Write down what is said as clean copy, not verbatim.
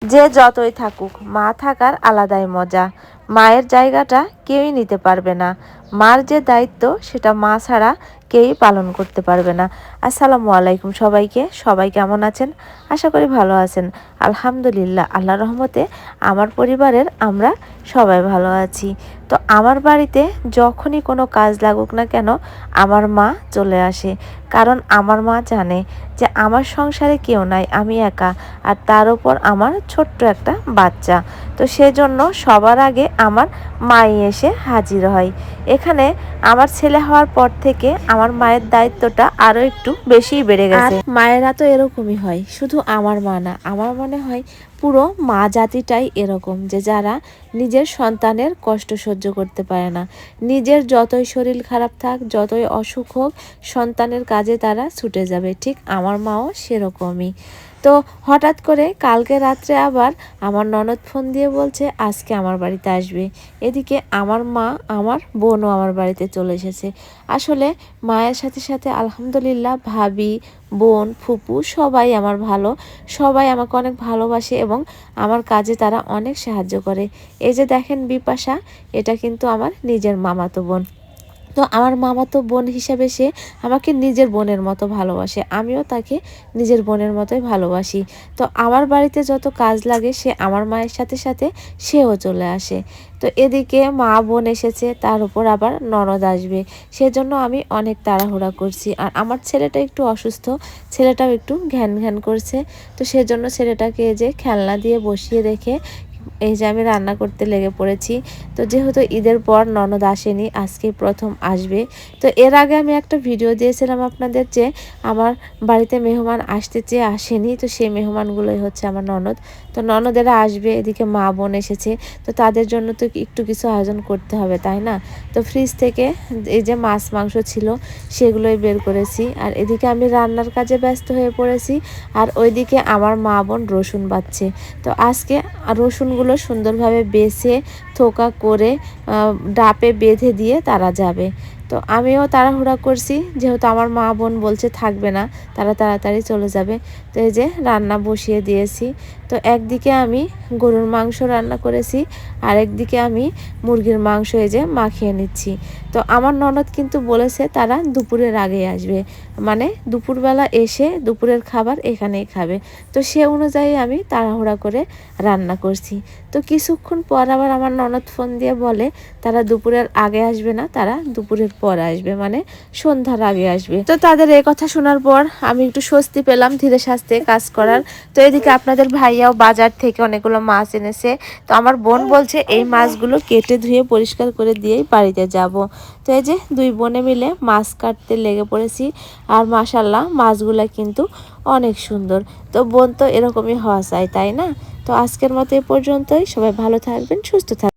যে যতই থাকুক, মা থাকার আলাদাই মজা। মায়ের জায়গাটা কেউই নিতে পারবে না। মার যে দায়িত্ব সেটা মা ছাড়া কেউই পালন করতে পারবে না। আসসালামু আলাইকুম সবাইকে। সবাই কেমন আছেন? আশা করি ভালো আছেন। আলহামদুলিল্লাহ, আল্লাহর রহমতে আমার পরিবারের আমরা সবাই ভালো আছি। তো আমার বাড়িতে যখনই কোনো কাজ লাগুক না কেন, আমার মা চলে আসে। কারণ আমার মা জানে যে আমার সংসারে কেউ নাই, আমি একা, আর তার উপর আমার ছোট্ট একটা বাচ্চা। তো সেজন্য সবার আগে আমার মাই এসে হাজির হয় এখানে। আমার ছেলে হওয়ার পর থেকে আমার মায়ের দায়িত্বটা আরও একটু বেশিই বেড়ে গেছে। আর মায়েরা তো এরকমই হয়, শুধু আমার মা না, আমার মনে হয় পুরো মা জাতিটাই এরকম, যে যারা নিজের সন্তানের কষ্ট সহ্য করতে পারে না। নিজের যতই শরীর খারাপ থাক, যতই অসুখ হোক, সন্তানের কাজে তারা ছুটে যাবে। ঠিক আমার মাও সেরকমই। তো হঠাৎ করে কালকে রাত্রে আবার আমার ননদ ফোন দিয়ে বলছে আজকে আমার বাড়িতে আসবে। এদিকে আমার মা, আমার বোনও আমার বাড়িতে চলে এসেছে। আসলে মায়ের সাথে সাথে আলহামদুলিল্লাহ ভাবি, বোন, ফুপু সবাই আমার ভালো, সবাই আমাকে অনেক ভালোবাসে এবং আমার কাজে তারা অনেক সাহায্য করে। এই যে দেখেন বিপাশা, এটা কিন্তু আমার নিজের মামাতো বোন। তো আমার মামাতো বোন হিসাবে সে আমাকে নিজের বোনের মতো ভালোবাসে, আমিও তাকে নিজের বোনের মতোই ভালোবাসি। তো আমার বাড়িতে যত কাজ লাগে সে আমার মায়ের সাথে সাথে সেও চলে আসে। তো এদিকে মা বোন এসেছে, তার উপর আবার ননদ আসবে, সেজন্য আমি অনেক তাড়াহুড়া করছি। আর আমার ছেলেটা একটু অসুস্থ, ছেলেটাও একটু ঘ্যান ঘ্যান করছে। তো সেজন্য ছেলেটাকে যে খেলনা দিয়ে বসিয়ে রেখে এই যে আমি রান্না করতে লেগে পড়েছি। তো যেহেতু ঈদের পর ননদ আসেনি, আজকে প্রথম আসবে। তো এর আগে আমি একটা ভিডিও দিয়েছিলাম আপনাদের, যে আমার বাড়িতে মেহমান আসতে চেয়ে আসেনি। তো সেই মেহমানগুলোই হচ্ছে আমার ননদ। তো ননদেরা আসবে, এদিকে মা বোন এসেছে, তো তাদের জন্য তো একটু কিছু আয়োজন করতে হবে, তাই না? তো ফ্রিজ থেকে এই যে মাছ মাংস ছিল সেগুলোই বের করেছি। আর এদিকে আমি রান্নার কাজে ব্যস্ত হয়ে পড়েছি। আর ওইদিকে আমার মা বোন রসুন বাচ্ছে। তো আজকে রসুনগুলো সুন্দরভাবে বেছে থোকা করে ডাপে বেঁধে দিয়ে তারা যাবে। তো আমিও তাড়াহুড়া করছি, যেহেতু আমার মা বোন বলছে থাকবে না, তারা তাড়াতাড়ি চলে যাবে। তো এই যে রান্না বসিয়ে দিয়েছি। তো একদিকে আমি গরুর মাংস রান্না করেছি, আর একদিকে আমি মুরগির মাংস এই যে মাখিয়ে নিচ্ছি। তো আমার ননদ কিন্তু বলেছে তারা দুপুরের আগে আসবে, মানে দুপুরবেলা এসে দুপুরের খাবার এখানেই খাবে। তো সে অনুযায়ী আমি তাড়াহুড়া করে রান্না করছি। তো কিছুক্ষণ পর আবার আমার ননদ ফোন দিয়ে বলে তারা দুপুরের আগে আসবে না, তারা দুপুরের পর আসবে, মানে সন্ধ্যার আগে আসবে। তো তাদের এই কথা শোনার পর আমি একটু স্বস্তি পেলাম ধীরে সাস্তে কাজ করার। তো এদিকে আপনাদের ভাইয়াও বাজার থেকে অনেকগুলো মাছ এনেছে। তো আমার বোন বলছে এই মাছগুলো কেটে ধুয়ে পরিষ্কার করে দিয়েই বাড়িতে যাব। তো এই যে দুই বোনে মিলে মাছ কাটতে লেগে পড়েছি। আর মাশাল্লাহ মাছগুলা কিন্তু অনেক সুন্দর। তো বোন তো এরকমই হওয়া চাই, তাই না? তো আজকের মতো এ পর্যন্তই। সবাই ভালো থাকবেন, সুস্থ থাকবেন।